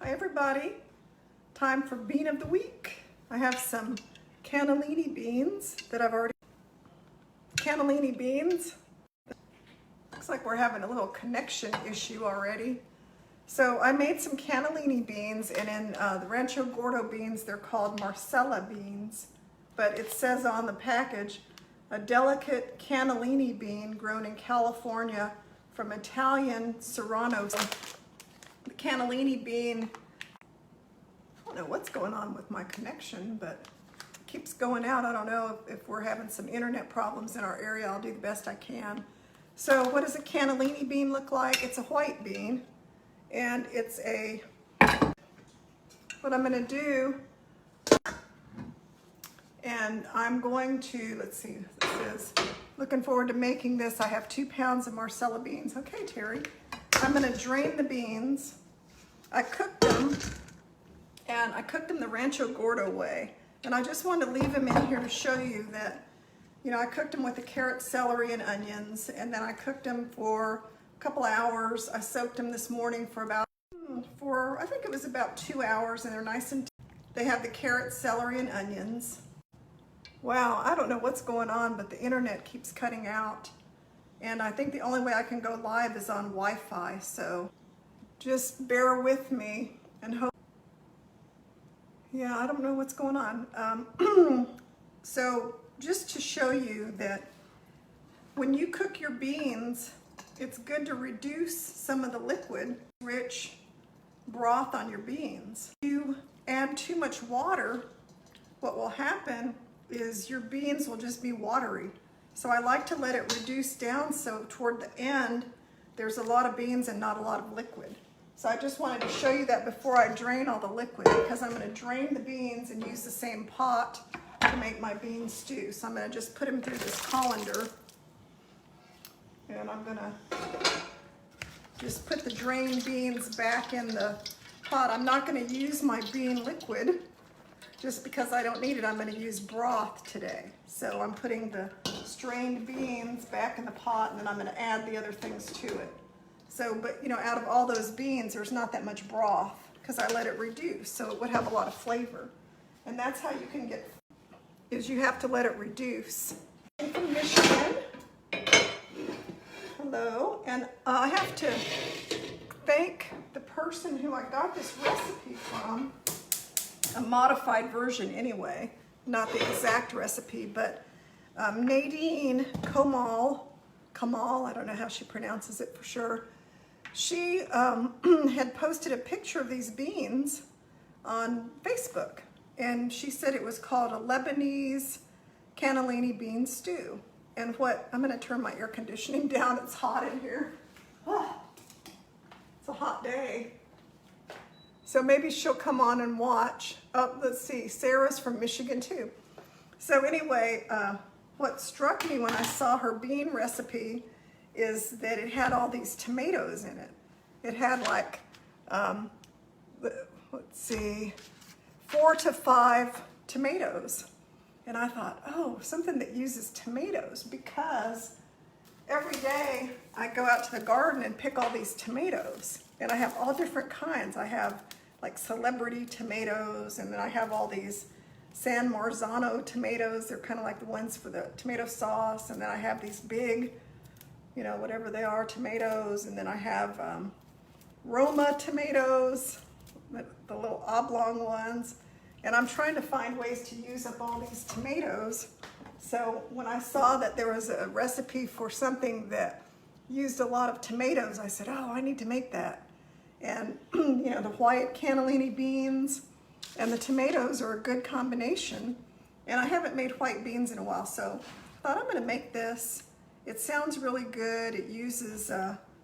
Hi everybody, time for bean of the week. I have some cannellini beans that I've already, cannellini beans. Looks like we're having a little connection issue already. So I made some cannellini beans, and in the Rancho Gordo beans, they're called Marcella beans, but it says on the package, a delicate cannellini bean grown in California from Italian Serrano. The cannellini bean, I don't know what's going on with my connection, but it keeps going out. I don't know if we're having some internet problems in our area. I'll do the best I can. So what does a cannellini bean look like? It's a white bean, and it's what I'm going to do, and I'm going to, let's see, this is, looking forward to making this. I have 2 pounds of Marcella beans. Okay, Terry. I'm going to drain the beans. I cooked them, and I cooked them the Rancho Gordo way. And I just wanted to leave them in here to show you that, you know, I cooked them with the carrot, celery, and onions, and then I cooked them for a couple hours. I soaked them this morning for about, I think it was about 2 hours, and they're nice and they have the carrot, celery, and onions. Wow, I don't know what's going on, but the internet keeps cutting out. And I think the only way I can go live is on Wi-Fi, so just bear with me and hope. Yeah, I don't know what's going on. So just to show you that when you cook your beans, it's good to reduce some of the liquid rich broth on your beans. If you add too much water, what will happen is your beans will just be watery. So I like to let it reduce down so toward the end there's a lot of beans and not a lot of liquid. So I just wanted to show you that before I drain all the liquid, because I'm going to drain the beans and use the same pot to make my bean stew. So I'm going to just put them through this colander, and I'm going to just put the drained beans back in the pot. I'm not going to use my bean liquid just because I don't need it. I'm going to use broth today. So I'm putting the strained beans back in the pot, and then I'm going to add the other things to it. So, but you know, out of all those beans, there's not that much broth because I let it reduce, so it would have a lot of flavor. And that's how you can get, is you have to let it reduce. I'm from Michigan. Hello, and I have to thank the person who I got this recipe from, a modified version anyway, not the exact recipe, but Nadine Kamal, I don't know how she pronounces it for sure. She had posted a picture of these beans on Facebook, and she said it was called a Lebanese cannellini bean stew. And what, I'm going to turn my air conditioning down, it's hot in here. Oh, it's a hot day. So maybe she'll come on and watch. Oh, let's see, Sarah's from Michigan too. So anyway, what struck me when I saw her bean recipe is that it had all these tomatoes in it. It had like, let's see, 4 to 5 tomatoes. And I thought, oh, something that uses tomatoes, because every day I go out to the garden and pick all these tomatoes. And I have all different kinds. I have like celebrity tomatoes, and then I have all these San Marzano tomatoes. They're kind of like the ones for the tomato sauce. And then I have these big, you know, whatever they are, tomatoes. And then I have Roma tomatoes, the little oblong ones. And I'm trying to find ways to use up all these tomatoes. So when I saw that there was a recipe for something that used a lot of tomatoes, I said, oh, I need to make that. And you know, the white cannellini beans and the tomatoes are a good combination. And I haven't made white beans in a while, so I thought I'm going to make this. It sounds really good. It uses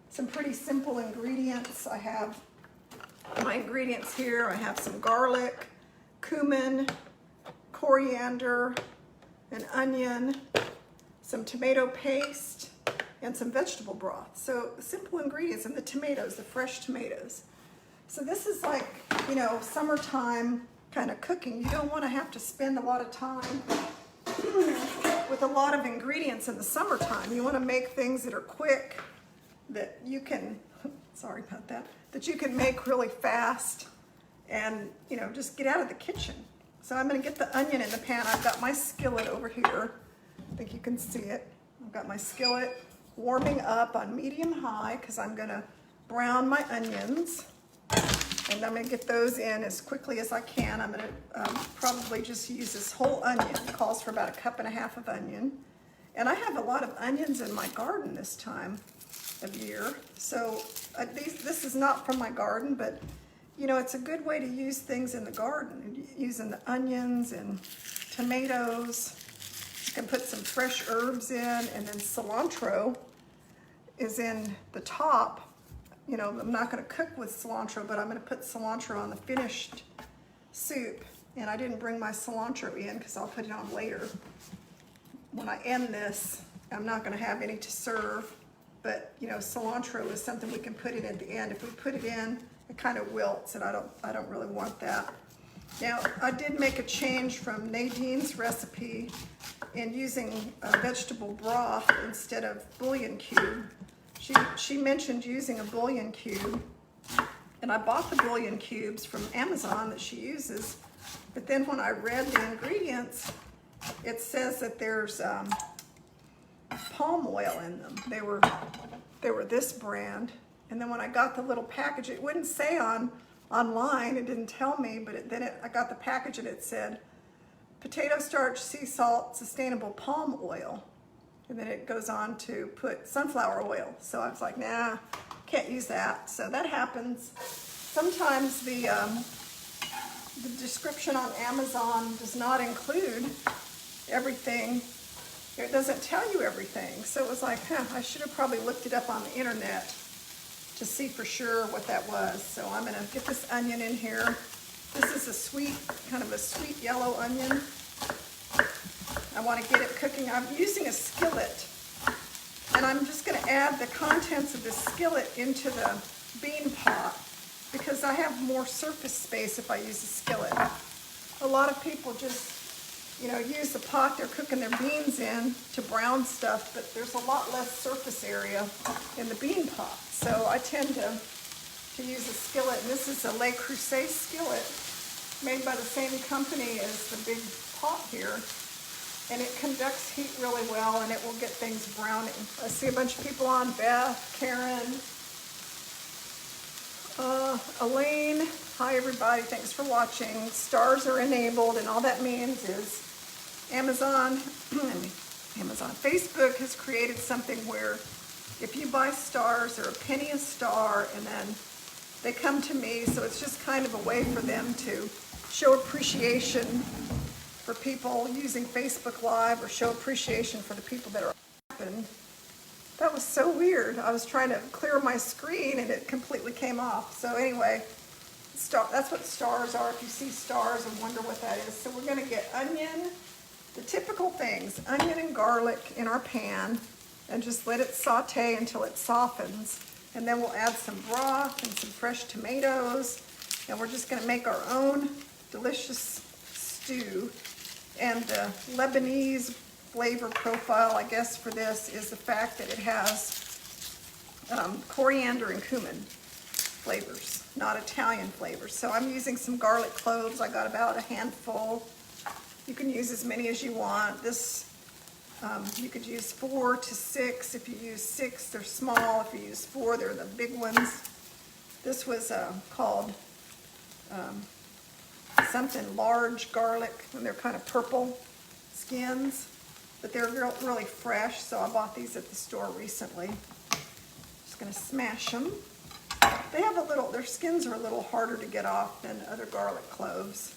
some pretty simple ingredients. I have my ingredients here. I have some garlic, cumin, coriander, an onion, some tomato paste, and some vegetable broth. So simple ingredients, and the tomatoes, the fresh tomatoes. So this is like, you know, summertime kind of cooking. You don't want to have to spend a lot of time with a lot of ingredients in the summertime. You want to make things that are quick, that you can, sorry about that, that you can make really fast and, you know, just get out of the kitchen. So I'm gonna get the onion in the pan. I've got my skillet over here. I think you can see it. I've got my skillet warming up on medium high because I'm gonna brown my onions. And I'm gonna get those in as quickly as I can. I'm gonna probably just use this whole onion. It calls for about 1.5 cups of onion. And I have a lot of onions in my garden this time of year. So this is not from my garden, but you know, it's a good way to use things in the garden. Using the onions and tomatoes. You can put some fresh herbs in, and then cilantro is in the top. You know, I'm not gonna cook with cilantro, but I'm gonna put cilantro on the finished soup. And I didn't bring my cilantro in because I'll put it on later. When I end this, I'm not gonna have any to serve, but you know, cilantro is something we can put in at the end. If we put it in, it kind of wilts, and I don't really want that. Now, I did make a change from Nadine's recipe in using a vegetable broth instead of bouillon cube. She mentioned using a bouillon cube, and I bought the bouillon cubes from Amazon that she uses, but then when I read the ingredients, it says that there's palm oil in them. They were this brand, and then when I got the little package, it wouldn't say online, it didn't tell me, but I got the package and it said potato starch, sea salt, sustainable palm oil. And then it goes on to put sunflower oil. So I was like, nah, can't use that. So that happens. Sometimes the description on Amazon does not include everything. It doesn't tell you everything. So it was like, I should have probably looked it up on the internet to see for sure what that was. So I'm gonna get this onion in here. This is a sweet, kind of a sweet yellow onion. I want to get it cooking. I'm using a skillet, and I'm just going to add the contents of the skillet into the bean pot because I have more surface space if I use a skillet. A lot of people just, you know, use the pot they're cooking their beans in to brown stuff, but there's a lot less surface area in the bean pot. So I tend to use a skillet, and this is a Le Creuset skillet made by the same company as the big pot here. And it conducts heat really well, and it will get things browning. I see a bunch of people on, Beth, Karen, Elaine. Hi everybody, thanks for watching. Stars are enabled, and all that means is Facebook has created something where if you buy stars, they're a penny a star, and then they come to me, so it's just kind of a way for them to show appreciation for people using Facebook Live, or show appreciation for the people that are happened. That was so weird. I was trying to clear my screen and it completely came off. So anyway, that's what stars are. If you see stars and wonder what that is. So we're gonna get onion, the typical things, onion and garlic in our pan, and just let it saute until it softens. And then we'll add some broth and some fresh tomatoes, and we're just gonna make our own delicious stew. And the Lebanese flavor profile, I guess, for this is the fact that it has coriander and cumin flavors, not Italian flavors. So I'm using some garlic cloves. I got about a handful. You can use as many as you want. This, you could use 4 to 6. If you use 6, they're small. If you use 4, they're the big ones. This was called something large garlic, and they're kind of purple skins, but they're really fresh, so I bought these at the store recently. Just gonna smash them. They have their skins are a little harder to get off than other garlic cloves,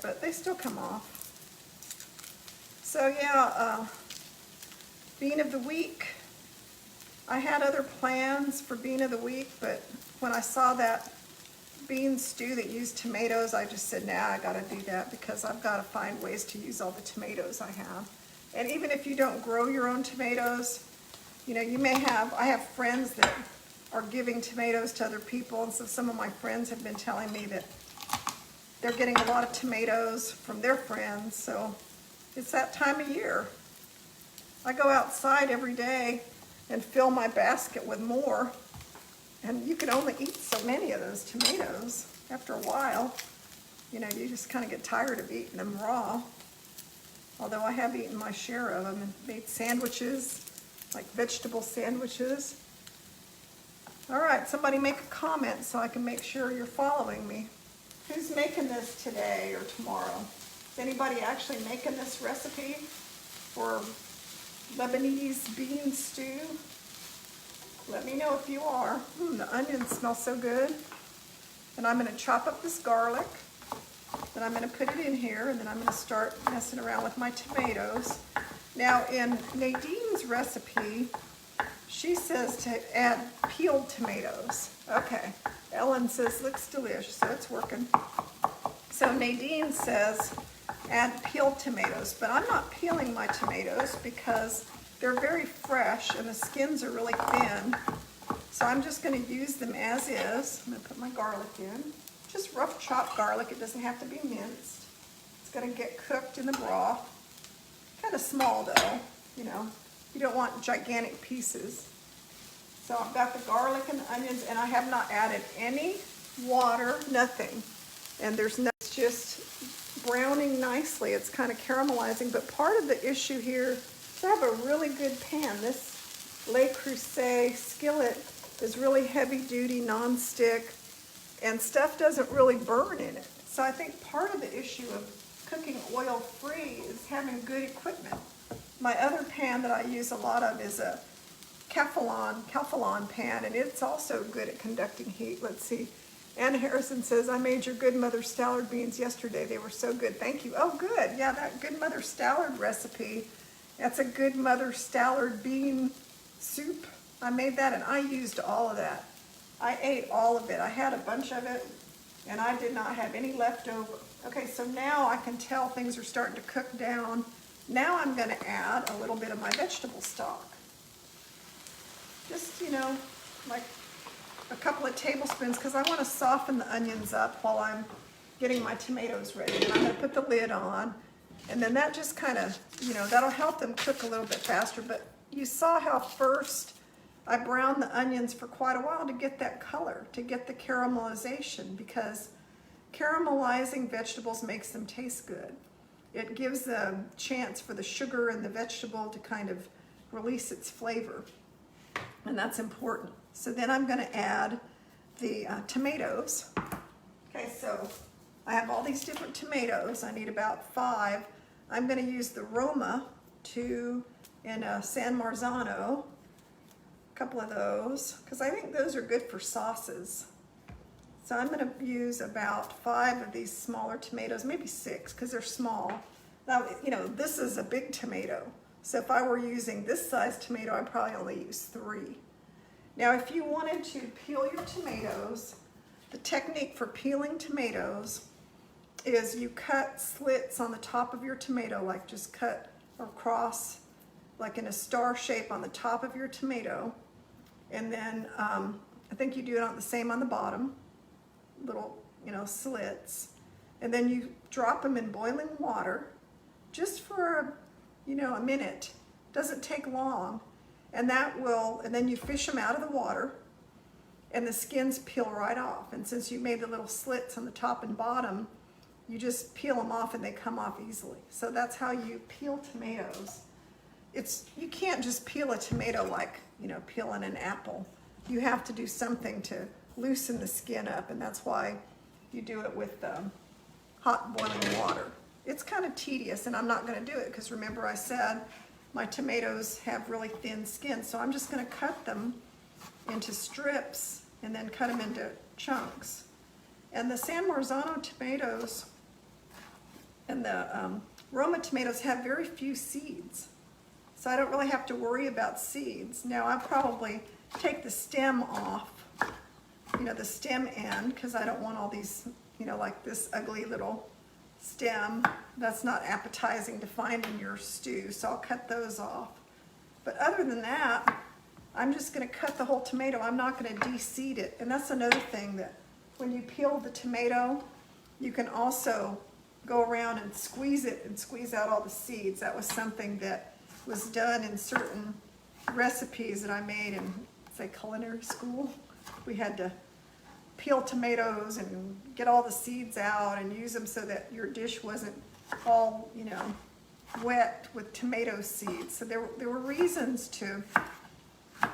but they still come off. So yeah, bean of the week. I had other plans for bean of the week, but when I saw that bean stew that used tomatoes, I just said, nah, I gotta do that because I've gotta find ways to use all the tomatoes I have. And even if you don't grow your own tomatoes, you know, I have friends that are giving tomatoes to other people, and so some of my friends have been telling me that they're getting a lot of tomatoes from their friends, so it's that time of year. I go outside every day and fill my basket with more, And you can only eat so many of those tomatoes. After a while, you know, you just kind of get tired of eating them raw. Although I have eaten my share of them and made sandwiches, like vegetable sandwiches. All right, somebody make a comment so I can make sure you're following me. Who's making this today or tomorrow? Is anybody actually making this recipe for Lebanese bean stew? Let me know if you are. The onions smell so good. And I'm going to chop up this garlic. Then I'm going to put it in here, and then I'm going to start messing around with my tomatoes. Now, in Nadine's recipe, she says to add peeled tomatoes. Okay, Ellen says looks delicious, so it's working. So Nadine says add peeled tomatoes, but I'm not peeling my tomatoes because they're very fresh and the skins are really thin. So I'm just going to use them as is. I'm going to put my garlic in. Just rough chopped garlic, it doesn't have to be minced. It's going to get cooked in the broth. Kind of small though, you know. You don't want gigantic pieces. So I've got the garlic and the onions, and I have not added any water, nothing. And there's no, it's just browning nicely. It's kind of caramelizing, but part of the issue here is I have a really good pan. This Le Creuset skillet is really heavy duty, non-stick, and stuff doesn't really burn in it. So I think part of the issue of cooking oil-free is having good equipment. My other pan that I use a lot of is a Calphalon pan, and it's also good at conducting heat. Let's see. Ann Harrison says, I made your Good Mother Stallard beans yesterday. They were so good. Thank you. Oh, good. Yeah, that Good Mother Stallard recipe. That's a Good Mother Stallard bean soup. I made that, and I used all of that. I ate all of it. I had a bunch of it, and I did not have any left over. Okay, so now I can tell things are starting to cook down. Now I'm going to add a little bit of my vegetable stock. Just, you know, like a couple of tablespoons, because I want to soften the onions up while I'm getting my tomatoes ready. And I'm going to put the lid on, and then that just kind of, you know, that'll help them cook a little bit faster. But you saw how first I browned the onions for quite a while to get that color, to get the caramelization, because caramelizing vegetables makes them taste good. It gives a chance for the sugar in the vegetable to kind of release its flavor, and that's important. So then I'm going to add the tomatoes. Okay, so I have all these different tomatoes. I need about 5. I'm going to use the Roma 2 in a San Marzano, a couple of those, because I think those are good for sauces. So I'm going to use about 5 of these smaller tomatoes, maybe 6, because they're small. Now, you know, this is a big tomato. So if I were using this size tomato, I'd probably only use 3. Now, if you wanted to peel your tomatoes, the technique for peeling tomatoes is you cut slits on the top of your tomato, like just cut across, like in a star shape on the top of your tomato. And then I think you do it on the same on the bottom, little, you know, slits. And then you drop them in boiling water just for, you know, a minute. Doesn't take long. And that will, and then you fish them out of the water, and the skins peel right off. And since you made the little slits on the top and bottom, you just peel them off and they come off easily. So that's how you peel tomatoes. You can't just peel a tomato like, you know, peeling an apple. You have to do something to loosen the skin up, and that's why you do it with hot boiling water. It's kind of tedious, and I'm not going to do it because remember I said my tomatoes have really thin skin, so I'm just going to cut them into strips and then cut them into chunks. And the San Marzano tomatoes and the Roma tomatoes have very few seeds, so I don't really have to worry about seeds. Now I'll probably take the stem off, you know, the stem end, because I don't want all these, you know, like this ugly little stem that's not appetizing to find in your stew, so I'll cut those off. But other than that, I'm just going to cut the whole tomato. I'm not going to de-seed it. And that's another thing, that when you peel the tomato, you can also go around and squeeze it and squeeze out all the seeds. That was something that was done in certain recipes that I made in, say, culinary school. we had to peel tomatoes and get all the seeds out and use them so that your dish wasn't all, you know, wet with tomato seeds. So there were reasons to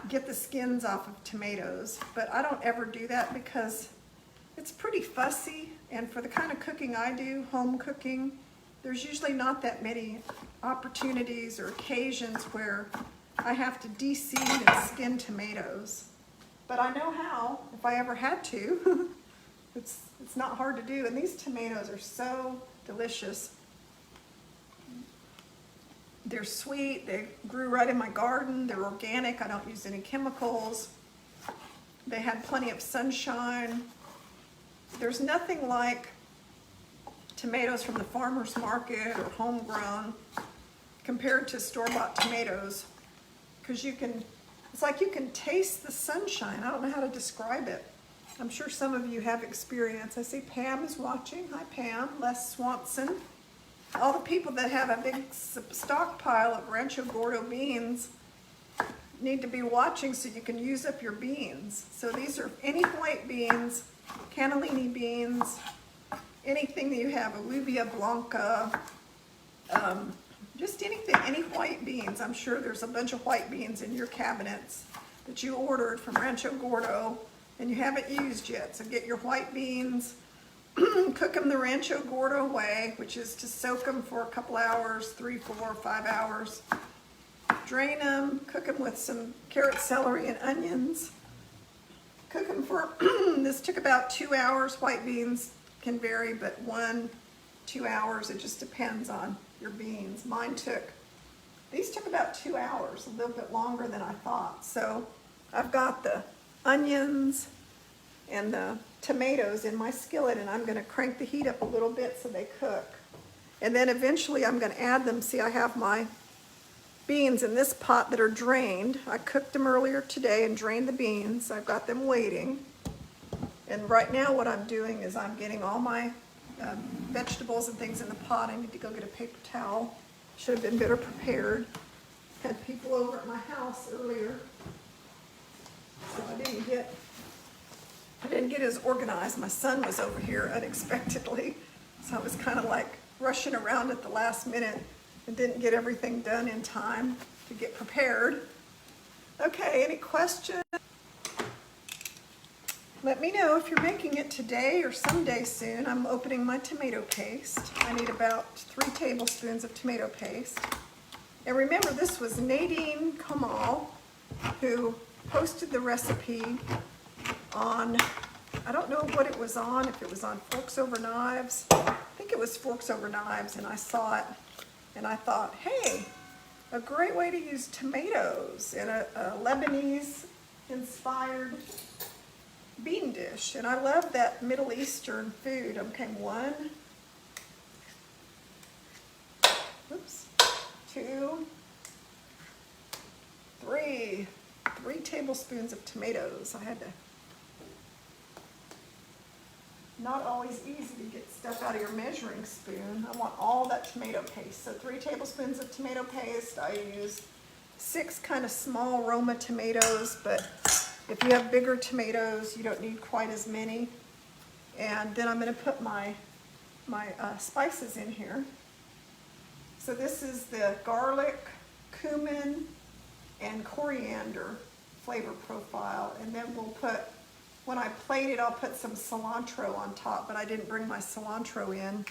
get the skins off of tomatoes, but I don't ever do that because it's pretty fussy, and for the kind of cooking I do, home cooking, there's usually not that many opportunities or occasions where I have to de-seed and skin tomatoes. But I know how, if I ever had to. It's not hard to do, and these tomatoes are so delicious. They're sweet, they grew right in my garden, they're organic, I don't use any chemicals. They had plenty of sunshine. There's nothing like tomatoes from the farmer's market or homegrown compared to store-bought tomatoes, because it's like you can taste the sunshine. I don't know how to describe it. I'm sure some of you have experience. I see Pam is watching. Hi Pam, Les Swanson. All the people that have a big stockpile of Rancho Gordo beans need to be watching so you can use up your beans. So these are any white beans, cannellini beans, anything that you have, alubia blanca, just anything, any white beans. I'm sure there's a bunch of white beans in your cabinets that you ordered from Rancho Gordo and you haven't used yet. So get your white beans, cook them the Rancho Gordo way, which is to soak them for a couple hours, 3, 4, 5 hours. Drain them, cook them with some carrot, celery, and onions. Cook them for, this took about 2 hours. White beans can vary, but 1, 2 hours. It just depends on your beans. These took about 2 hours, a little bit longer than I thought. So I've got the onions and the tomatoes in my skillet, and I'm gonna crank the heat up a little bit so they cook. And then eventually I'm gonna add them. See, I have my beans in this pot that are drained. I cooked them earlier today and drained the beans. I've got them waiting. And right now what I'm doing is I'm getting all my vegetables and things in the pot. I need to go get a paper towel. Should have been better prepared. Had people over at my house earlier, so I didn't get as organized. My son was over here unexpectedly, so I was kind of like rushing around at the last minute and didn't get everything done in time to get prepared. Okay, any questions? Let me know if you're making it today or someday soon. I'm opening my tomato paste. I need about 3 tablespoons of tomato paste. And remember, this was Nadine Kamal who posted the recipe on, I don't know what it was on, if it was on Forks Over Knives. I think it was Forks Over Knives, and I saw it and I thought, hey, a great way to use tomatoes in a Lebanese inspired bean dish. And I love that Middle Eastern food. Okay, 1, 2, 3 tablespoons of tomatoes. I had to, not always easy to get stuff out of your measuring spoon. I want all that tomato paste. So 3 tablespoons of tomato paste. I use 6 kind of small Roma tomatoes, but if you have bigger tomatoes, you don't need quite as many. And then I'm going to put my spices in here. So this is the garlic, cumin, and coriander flavor profile. And then we'll put, when I plate it, I'll put some cilantro on top, but I didn't bring my cilantro in.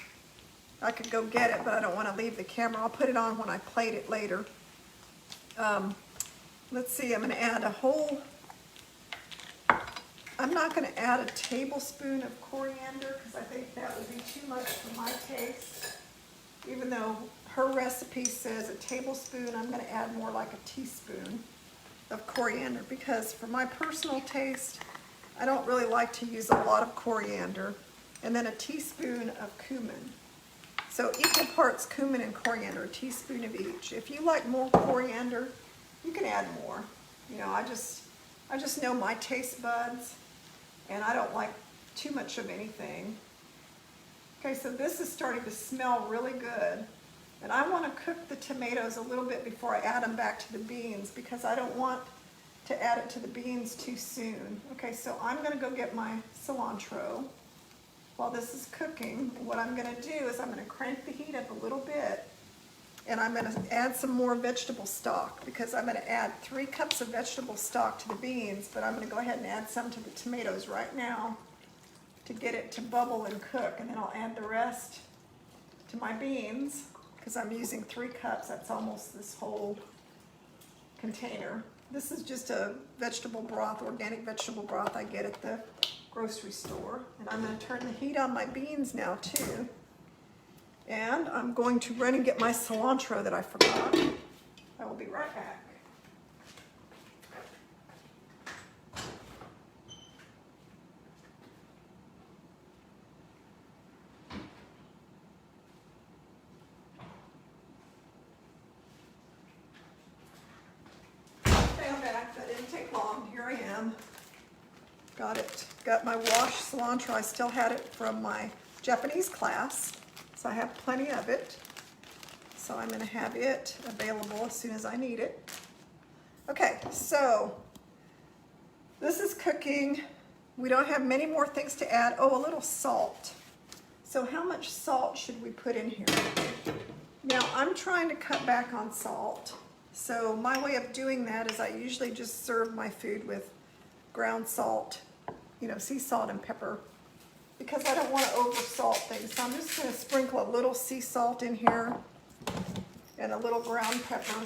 I could go get it, but I don't want to leave the camera. I'll put it on when I plate it later. Let's see, I'm going to add I'm not going to add a tablespoon of coriander because I think that would be too much for my taste. Even though her recipe says a tablespoon, I'm going to add more like a teaspoon of coriander because for my personal taste, I don't really like to use a lot of coriander. And then a teaspoon of cumin. So equal parts cumin and coriander, a teaspoon of each. If you like more coriander, you can add more. You know, I just know my taste buds, and I don't like too much of anything. Okay, so this is starting to smell really good. And I want to cook the tomatoes a little bit before I add them back to the beans because I don't want to add it to the beans too soon. Okay, so I'm gonna go get my cilantro. While this is cooking, what I'm gonna do is I'm gonna crank the heat up a little bit, and I'm gonna add some more vegetable stock, because I'm gonna add 3 cups of vegetable stock to the beans, but I'm gonna go ahead and add some to the tomatoes right now to get it to bubble and cook, and then I'll add the rest to my beans, because I'm using 3 cups. That's almost this whole container. This is just a vegetable broth, organic vegetable broth I get at the grocery store. And I'm going to turn the heat on my beans now too. And I'm going to run and get my cilantro that I forgot. I will be right back. That didn't take long. Here I am. Got it. Got my washed cilantro. I still had it from my Japanese class, so I have plenty of it. So I'm going to have it available as soon as I need it. Okay, so this is cooking. We don't have many more things to add. Oh, a little salt. So how much salt should we put in here? Now, I'm trying to cut back on salt. So my way of doing that is I usually just serve my food with ground salt, you know, sea salt and pepper, because I don't want to over salt things. So I'm just going to sprinkle a little sea salt in here and a little ground pepper.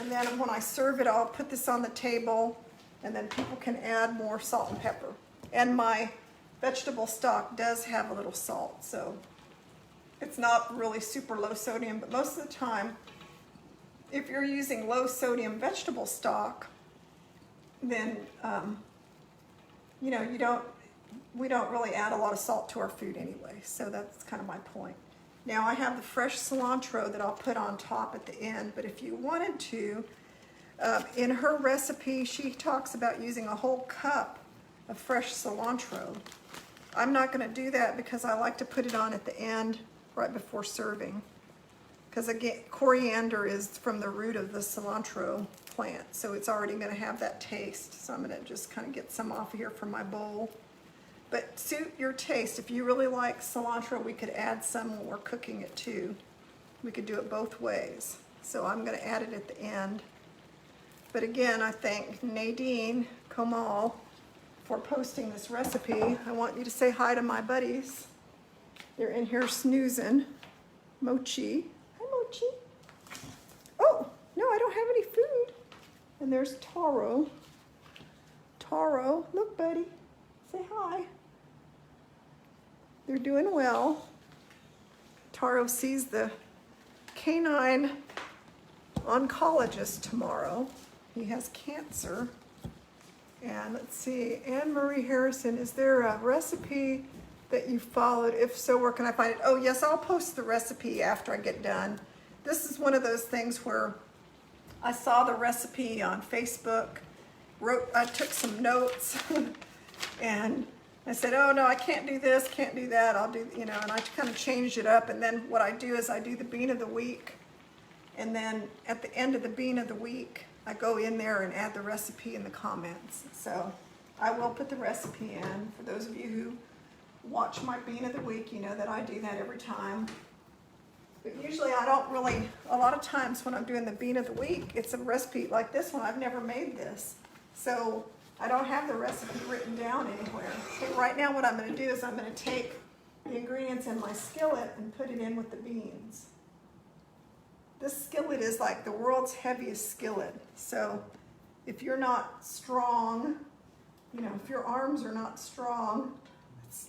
And then when I serve it, I'll put this on the table, and then people can add more salt and pepper. And my vegetable stock does have a little salt, so it's not really super low sodium, but most of the time, if you're using low sodium vegetable stock, then you know, we don't really add a lot of salt to our food anyway. So that's kind of my point. Now I have the fresh cilantro that I'll put on top at the end, but if you wanted to, in her recipe, she talks about using a whole cup of fresh cilantro. I'm not going to do that because I like to put it on at the end right before serving. Because again, coriander is from the root of the cilantro plant, so it's already going to have that taste. So I'm going to just kind of get some off here from my bowl. But suit your taste. If you really like cilantro, we could add some when we're cooking it too. We could do it both ways. So I'm going to add it at the end. But again, I thank Nadine Komal for posting this recipe. I want you to say hi to my buddies. They're in here snoozing. Mochi. Mochi. Oh, no, I don't have any food. And there's Taro. Taro, look, buddy. Say hi. They're doing well. Taro sees the canine oncologist tomorrow. He has cancer. And let's see, Anne Marie Harrison, is there a recipe that you followed? If so, where can I find it? Oh yes, I'll post the recipe after I get done. This is one of those things where I saw the recipe on Facebook, I took some notes, and I said, oh no, I can't do this, can't do that, I'll do, you know, and I kind of changed it up. And then what I do is I do the bean of the week, and then at the end of the bean of the week, I go in there and add the recipe in the comments. So I will put the recipe in. For those of you who watch my bean of the week, you know that I do that every time. But usually I don't really, a lot of times when I'm doing the bean of the week, it's a recipe like this one. I've never made this. So I don't have the recipe written down anywhere. So right now what I'm going to do is I'm going to take the ingredients in my skillet and put it in with the beans. This skillet is like the world's heaviest skillet. So if you're not strong, you know, if your arms are not strong,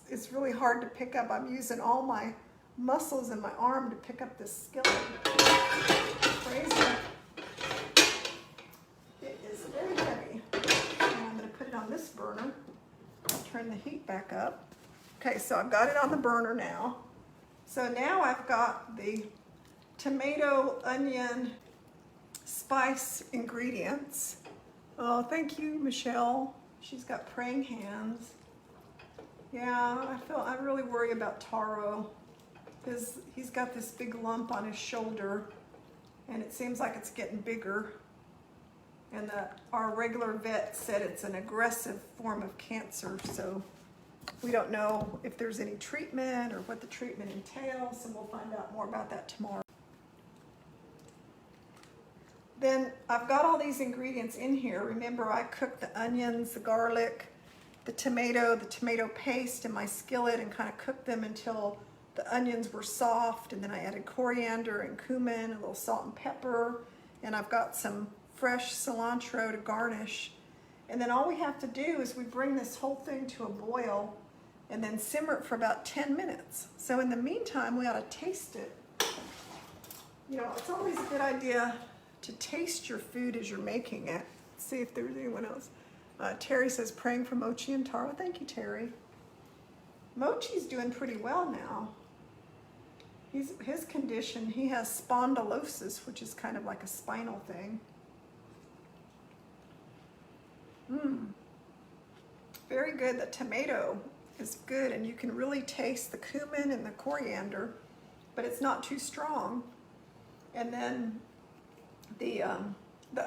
it's really hard to pick up. I'm using all my muscles in my arm to pick up this skillet. Crazy. It is very heavy. And I'm going to put it on this burner. I'll turn the heat back up. Okay, so I've got it on the burner now. So now I've got the tomato, onion, spice ingredients. Oh, thank you, Michelle. She's got praying hands. Yeah, I really worry about Taro because he's got this big lump on his shoulder and it seems like it's getting bigger. And our regular vet said it's an aggressive form of cancer, so we don't know if there's any treatment or what the treatment entails, and we'll find out more about that tomorrow. Then I've got all these ingredients in here. Remember, I cooked the onions, the garlic, the tomato paste in my skillet and kind of cooked them until the onions were soft, and then I added coriander and cumin, a little salt and pepper, and I've got some fresh cilantro to garnish. And then all we have to do is we bring this whole thing to a boil and then simmer it for about 10 minutes. So in the meantime, we ought to taste it. You know, it's always a good idea to taste your food as you're making it. See if there's anyone else. Terry says, praying for Mochi and Tara. Thank you, Terry. Mochi's doing pretty well now. His condition, he has spondylosis, which is kind of like a spinal thing. Very good. The tomato is good, and you can really taste the cumin and the coriander, but it's not too strong. And then the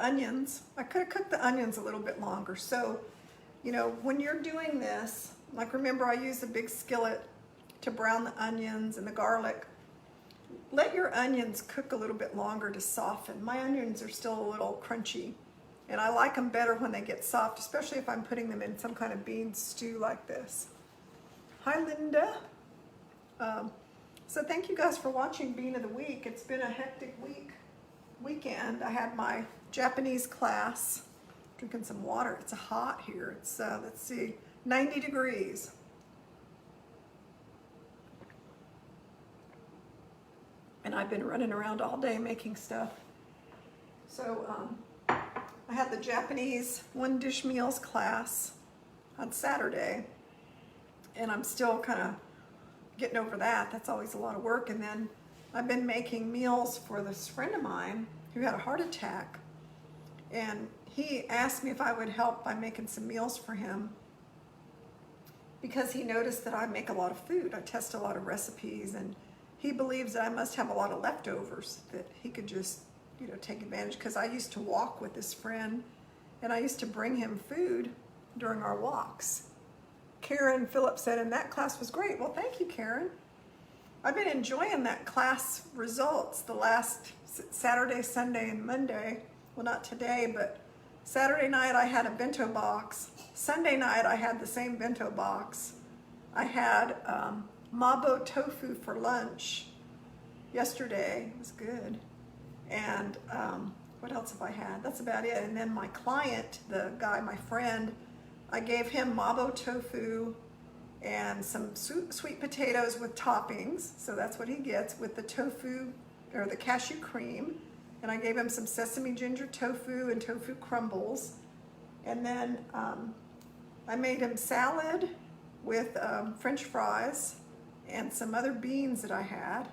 onions, I could have cooked the onions a little bit longer. So, you know, when you're doing this, like remember I used a big skillet to brown the onions and the garlic. Let your onions cook a little bit longer to soften. My onions are still a little crunchy, and I like them better when they get soft, especially if I'm putting them in some kind of bean stew like this. Hi, Linda. So thank you guys for watching Bean of the Week. It's been a hectic weekend. I had my Japanese class, drinking some water. It's hot here. It's, let's see, 90 degrees. And I've been running around all day making stuff. So I had the Japanese one dish meals class on Saturday, and I'm still kind of getting over that. That's always a lot of work. And then I've been making meals for this friend of mine who had a heart attack, and he asked me if I would help by making some meals for him because he noticed that I make a lot of food. I test a lot of recipes, and he believes that I must have a lot of leftovers that he could just, you know, take advantage, because I used to walk with this friend and I used to bring him food during our walks. Karen Phillips said, and that class was great. Well, thank you, Karen. I've been enjoying that class results the last Saturday, Sunday, and Monday. Well, not today, but Saturday night I had a bento box. Sunday night I had the same bento box. I had mabo tofu for lunch yesterday. It was good. And what else have I had? That's about it. And then my client, the guy, my friend, I gave him mabo tofu and some sweet potatoes with toppings. So that's what he gets with the tofu or the cashew cream. And I gave him some sesame ginger tofu and tofu crumbles. And then I made him salad with French fries and some other beans that I had.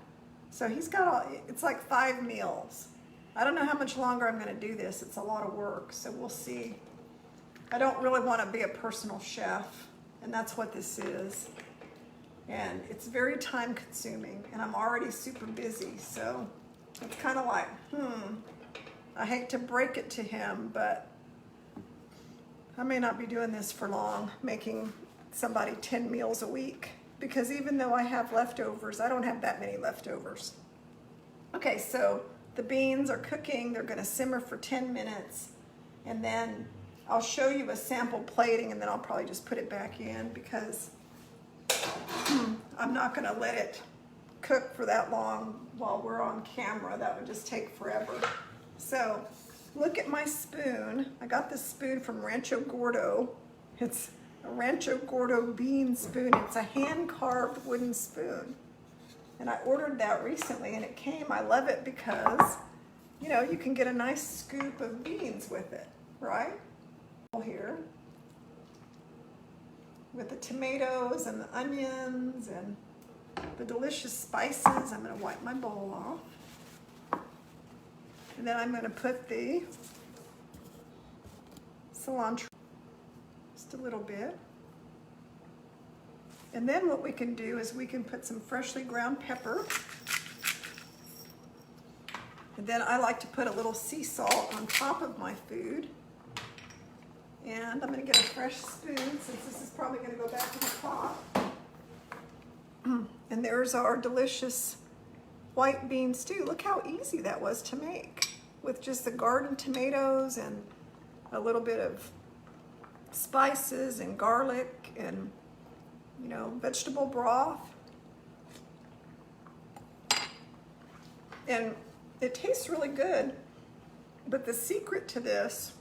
So he's got all, it's like 5 meals. I don't know how much longer I'm gonna do this. It's a lot of work, so we'll see. I don't really wanna be a personal chef, and that's what this is. And it's very time consuming, and I'm already super busy, so it's kind of like, I hate to break it to him, but I may not be doing this for long, making somebody 10 meals a week, because even though I have leftovers, I don't have that many leftovers. Okay, so the beans are cooking. They're gonna simmer for 10 minutes, and then I'll show you a sample plating, and then I'll probably just put it back in because I'm not gonna let it cook for that long while we're on camera. That would just take forever. So look at my spoon. I got this spoon from Rancho Gordo. It's a Rancho Gordo bean spoon. It's a hand-carved wooden spoon. And I ordered that recently, and it came. I love it because, you know, you can get a nice scoop of beans with it, right? Here with the tomatoes and the onions and the delicious spices. I'm going to wipe my bowl off. And then I'm going to put the cilantro, just a little bit. And then what we can do is we can put some freshly ground pepper. And then I like to put a little sea salt on top of my food. And I'm gonna get a fresh spoon since this is probably gonna go back in the pot. And there's our delicious white bean stew. Look how easy that was to make with just the garden tomatoes and a little bit of spices and garlic and, you know, vegetable broth. And it tastes really good, but the secret to this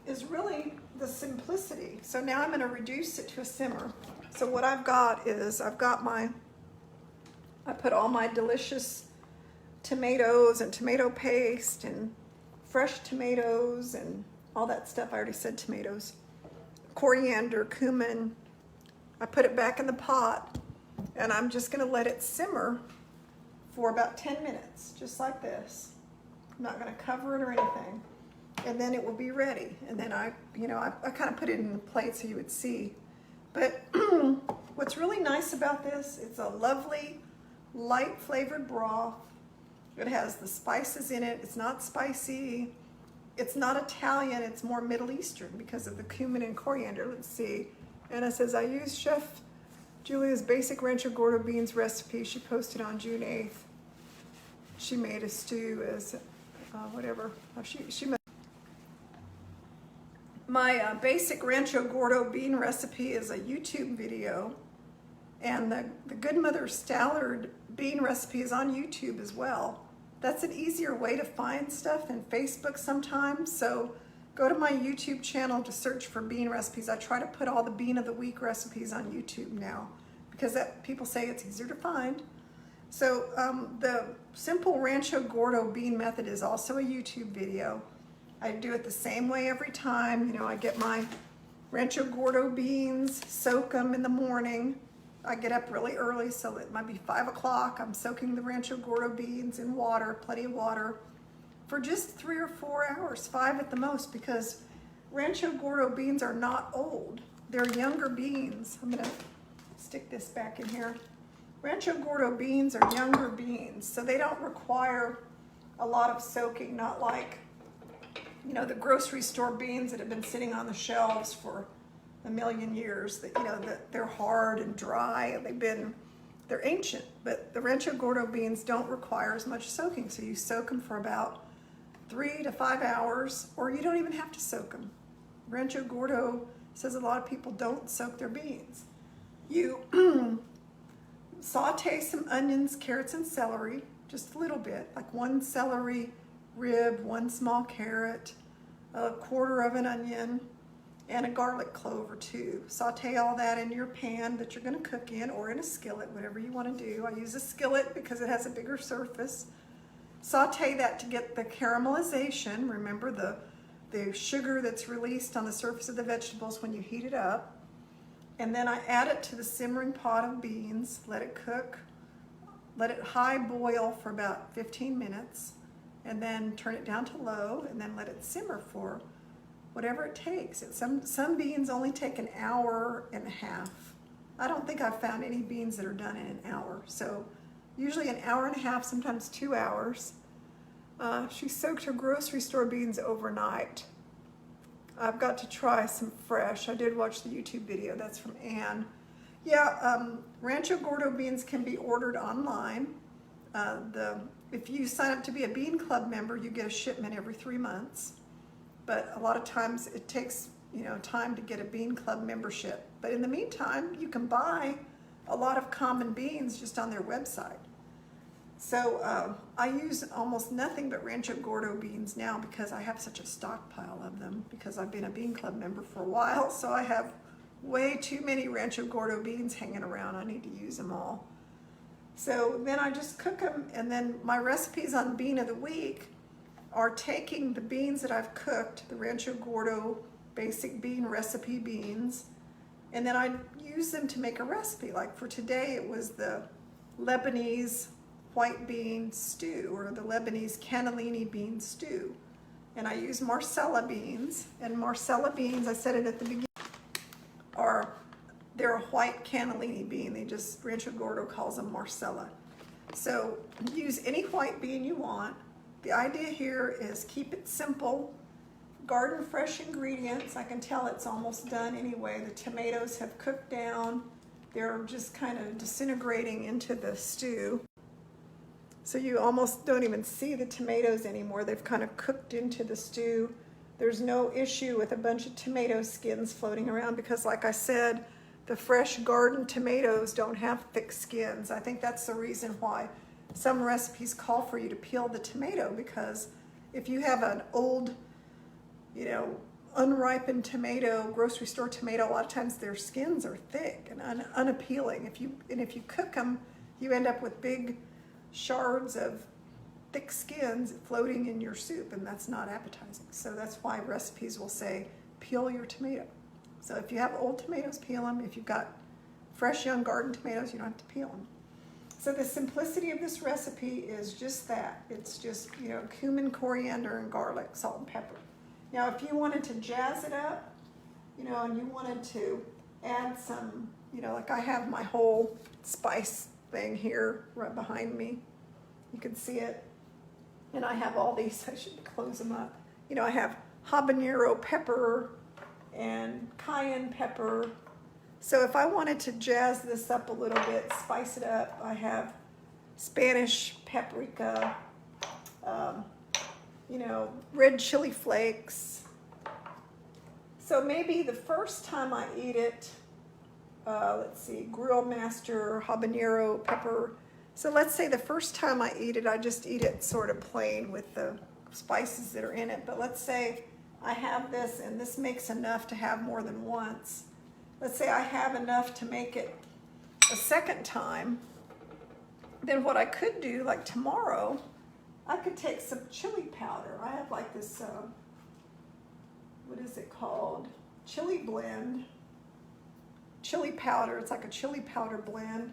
is really the simplicity. So now I'm gonna reduce it to a simmer. So what I've got is, I put all my delicious tomatoes and tomato paste and fresh tomatoes and all that stuff. I already said tomatoes. Coriander, cumin. I put it back in the pot and I'm just gonna let it simmer for about 10 minutes, just like this. I'm not gonna cover it or anything. And then it will be ready. And then I kind of put it in a plate so you would see. But what's really nice about this, it's a lovely, light flavored broth. It has the spices in it. It's not spicy. It's not Italian. It's more Middle Eastern because of the cumin and coriander. Let's see. Anna says, I used Chef Julia's basic Rancho Gordo beans recipe she posted on June 8th. She made a stew as whatever. My basic Rancho Gordo bean recipe is a YouTube video, and the Good Mother Stallard bean recipe is on YouTube as well. That's an easier way to find stuff than Facebook sometimes, so go to my YouTube channel to search for bean recipes. I try to put all the bean of the week recipes on YouTube now because people say it's easier to find. So the simple Rancho Gordo bean method is also a YouTube video. I do it the same way every time. You know, I get my Rancho Gordo beans, soak them in the morning. I get up really early, so it might be 5 o'clock. I'm soaking the Rancho Gordo beans in water, plenty of water, for just 3 or 4 hours, 5 at the most, because Rancho Gordo beans are not old. They're younger beans. I'm gonna stick this back in here. Rancho Gordo beans are younger beans, so they don't require a lot of soaking, not like, you know, the grocery store beans that have been sitting on the shelves for a million years, that, you know, that they're hard and dry, they're ancient, but the Rancho Gordo beans don't require as much soaking, so you soak them for about 3 to 5 hours, or you don't even have to soak them. Rancho Gordo says a lot of people don't soak their beans. You saute some onions, carrots, and celery, just a little bit, like 1 celery rib, 1 small carrot, 1/4 of an onion, and a garlic clove or 2. Saute all that in your pan that you're gonna cook in, or in a skillet, whatever you wanna do. I use a skillet because it has a bigger surface. Saute that to get the caramelization. Remember the sugar that's released on the surface of the vegetables when you heat it up. And then I add it to the simmering pot of beans, let it cook, let it high boil for about 15 minutes, and then turn it down to low, and then let it simmer for whatever it takes. Some beans only take an hour and a half. I don't think I've found any beans that are done in an hour. So usually an hour and a half, sometimes 2 hours. She soaked her grocery store beans overnight. I've got to try some fresh. I did watch the YouTube video. That's from Ann. Yeah, Rancho Gordo beans can be ordered online. If you sign up to be a Bean Club member, you get a shipment every 3 months. But a lot of times it takes, you know, time to get a Bean Club membership. But in the meantime, you can buy a lot of common beans just on their website. So I use almost nothing but Rancho Gordo beans now because I have such a stockpile of them, because I've been a Bean Club member for a while, so I have way too many Rancho Gordo beans hanging around. I need to use them all. So then I just cook them, and then my recipes on Bean of the Week are taking the beans that I've cooked, the Rancho Gordo basic bean recipe beans, and then I use them to make a recipe. Like for today, it was the Lebanese white bean stew, or the Lebanese cannellini bean stew. And I use Marcella beans, and Marcella beans, I said it at the beginning, they're a white cannellini bean. Rancho Gordo calls them Marcella. So use any white bean you want. The idea here is keep it simple. garden fresh ingredients. I can tell it's almost done anyway. The tomatoes have cooked down. They're just kind of disintegrating into the stew. So you almost don't even see the tomatoes anymore. They've kind of cooked into the stew. There's no issue with a bunch of tomato skins floating around because, like I said, the fresh garden tomatoes don't have thick skins. I think that's the reason why some recipes call for you to peel the tomato, because if you have an old, unripened tomato, grocery store tomato, a lot of times their skins are thick and unappealing. If you cook them, you end up with big shards of thick skins floating in your soup, and that's not appetizing. So that's why recipes will say peel your tomato. So if you have old tomatoes, peel them. If you've got fresh young garden tomatoes, you don't have to peel them. So the simplicity of this recipe is just that. It's just, cumin, coriander, and garlic, salt, and pepper. Now, if you wanted to jazz it up, and you wanted to add some, like I have my whole spice thing here right behind me. You can see it. And I have all these, I should close them up. I have habanero pepper and cayenne pepper. So if I wanted to jazz this up a little bit, spice it up, I have Spanish paprika, red chili flakes. So maybe the first time I eat it, let's see, Grill Master habanero pepper. So let's say the first time I eat it, I just eat it sort of plain with the spices that are in it. But let's say I have this, and this makes enough to have more than once. Let's say I have enough to make it a second time. Then what I could do, like tomorrow, I could take some chili powder. I have like this, what is it called? Chili blend. Chili powder. It's like a chili powder blend.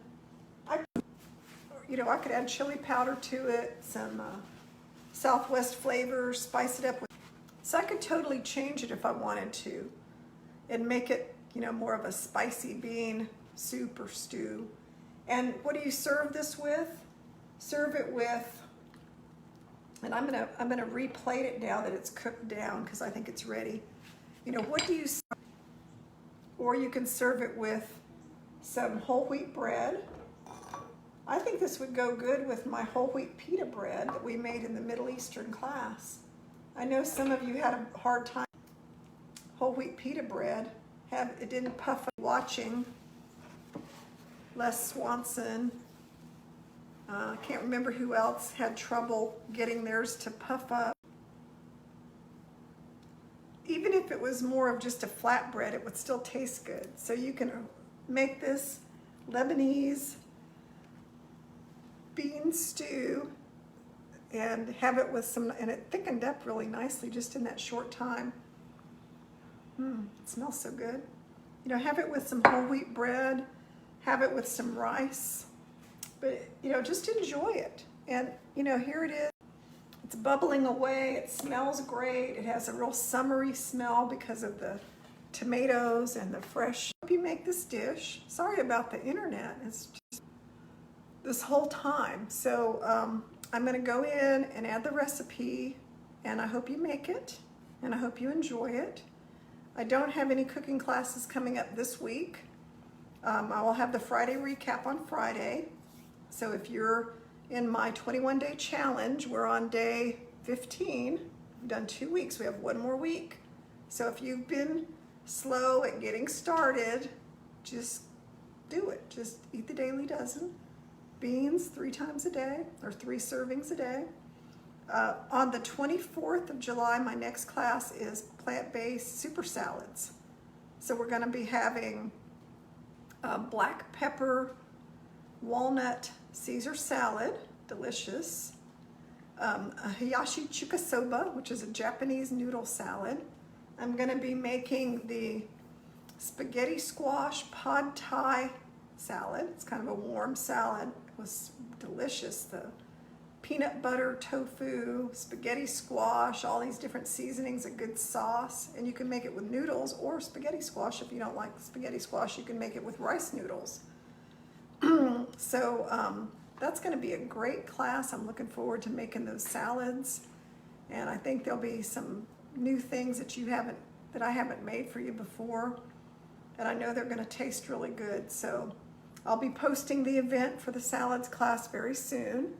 I could add chili powder to it, some Southwest flavors, spice it up with. So I could totally change it if I wanted to and make it, more of a spicy bean soup or stew. And what do you serve this with? Serve it with, and I'm gonna replate it now that it's cooked down because I think it's ready. What do you serve? Or you can serve it with some whole wheat bread. I think this would go good with my whole wheat pita bread that we made in the Middle Eastern class. I know some of you had a hard time. Whole wheat pita bread, it didn't puff up. Watching Les Swanson, I can't remember who else had trouble getting theirs to puff up. Even if it was more of just a flatbread, it would still taste good. So you can make this Lebanese bean stew and have it with some, and it thickened up really nicely just in that short time. It smells so good. Have it with some whole wheat bread, have it with some rice, but just enjoy it. And here it is. It's bubbling away. It smells great. It has a real summery smell because of the tomatoes and the fresh. I hope you make this dish. Sorry about the internet. It's just this whole time. So I'm going to go in and add the recipe, and I hope you make it, and I hope you enjoy it. I don't have any cooking classes coming up this week. I will have the Friday recap on Friday. So if you're in my 21-day challenge, we're on day 15. We've done 2 weeks. We have one more week. So if you've been slow at getting started, just do it. Just eat the daily dozen. Beans 3 times a day, or 3 servings a day. On the 24th of July, my next class is plant-based super salads. So we're going to be having black pepper, walnut Caesar salad, delicious. A hiyashi chuka soba, which is a Japanese noodle salad. I'm going to be making the spaghetti squash pad thai salad. It's kind of a warm salad. It was delicious. The peanut butter, tofu, spaghetti squash, all these different seasonings, a good sauce. And you can make it with noodles or spaghetti squash. If you don't like spaghetti squash, you can make it with rice noodles. So that's going to be a great class. I'm looking forward to making those salads. And I think there'll be some new things that I haven't made for you before. And I know they're gonna taste really good. So I'll be posting the event for the salads class very soon.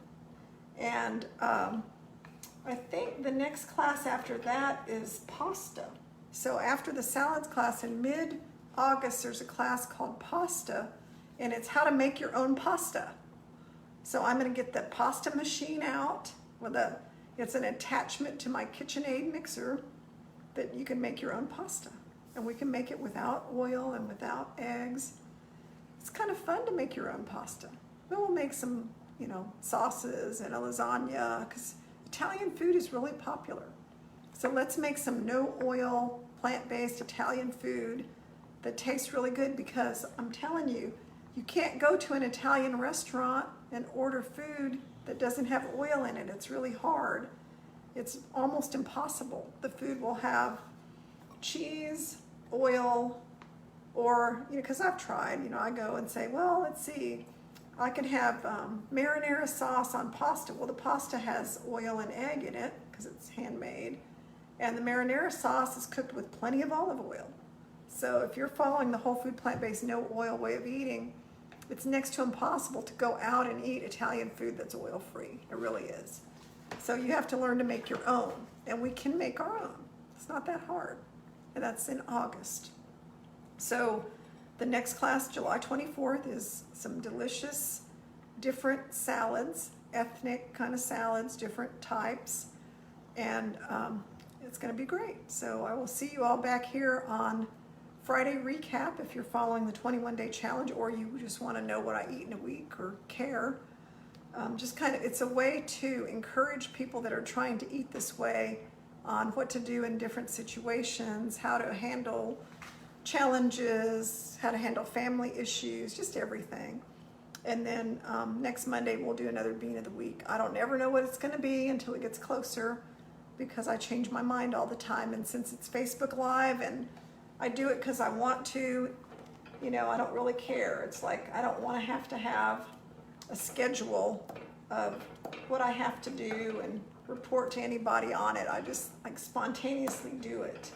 And I think the next class after that is pasta. So after the salads class in mid-August, there's a class called pasta, and it's how to make your own pasta. So I'm gonna get the pasta machine out it's an attachment to my KitchenAid mixer that you can make your own pasta. And we can make it without oil and without eggs. It's kind of fun to make your own pasta. Then we'll make some, sauces and a lasagna, because Italian food is really popular. So let's make some no oil, plant-based Italian food that tastes really good, because I'm telling you, you can't go to an Italian restaurant and order food that doesn't have oil in it. It's really hard. It's almost impossible. The food will have cheese, oil, or, because I've tried, I go and say, well, let's see, I can have marinara sauce on pasta. Well, the pasta has oil and egg in it because it's handmade. And the marinara sauce is cooked with plenty of olive oil. So if you're following the whole food, plant-based, no oil way of eating, it's next to impossible to go out and eat Italian food that's oil-free. It really is. So you have to learn to make your own. And we can make our own. It's not that hard. And that's in August. So the next class, July 24th, is some delicious, different salads, ethnic kind of salads, different types. And it's going to be great. So I will see you all back here on Friday recap if you're following the 21-day challenge, or you just want to know what I eat in a week or care. It's a way to encourage people that are trying to eat this way on what to do in different situations, how to handle challenges, how to handle family issues, just everything. And then next Monday we'll do another bean of the week. I don't ever know what it's going to be until it gets closer, because I change my mind all the time. And since it's Facebook Live and I do it because I want to, I don't really care. It's like I don't want to have a schedule of what I have to do and report to anybody on it. I just spontaneously do it.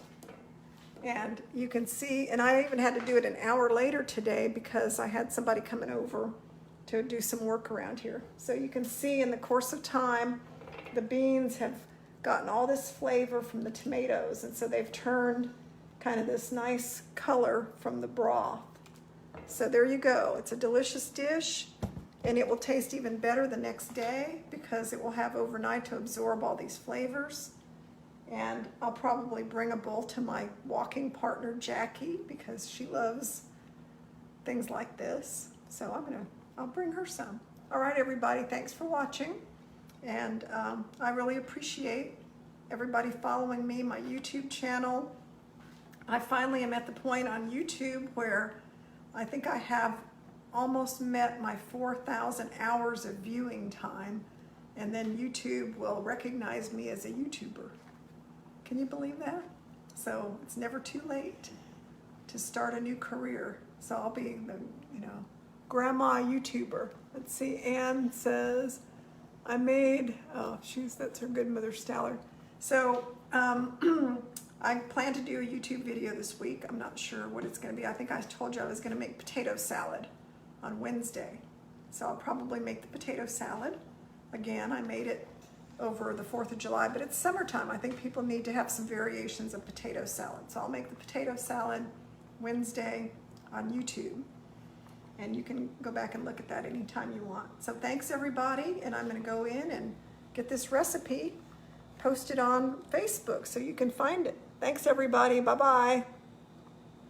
And you can see, and I even had to do it an hour later today because I had somebody coming over to do some work around here. So you can see in the course of time, the beans have gotten all this flavor from the tomatoes, and so they've turned kind of this nice color from the broth. So there you go. It's a delicious dish, and it will taste even better the next day because it will have overnight to absorb all these flavors. And I'll probably bring a bowl to my walking partner, Jackie, because she loves things like this. So I'll bring her some. All right, everybody, thanks for watching. And I really appreciate everybody following me, my YouTube channel. I finally am at the point on YouTube where I think I have almost met my 4,000 hours of viewing time, and then YouTube will recognize me as a YouTuber. Can you believe that? So it's never too late to start a new career. So I'll be the, grandma YouTuber. Let's see, Ann says, I made, that's her good mother Stallard. So I plan to do a YouTube video this week. I'm not sure what it's going to be. I think I told you I was going to make potato salad on Wednesday. So I'll probably make the potato salad. Again, I made it over the 4th of July, but it's summertime. I think people need to have some variations of potato salad. So I'll make the potato salad Wednesday on YouTube. And you can go back and look at that anytime you want. So thanks everybody, and I'm gonna go in and get this recipe posted on Facebook so you can find it. Thanks everybody, bye-bye.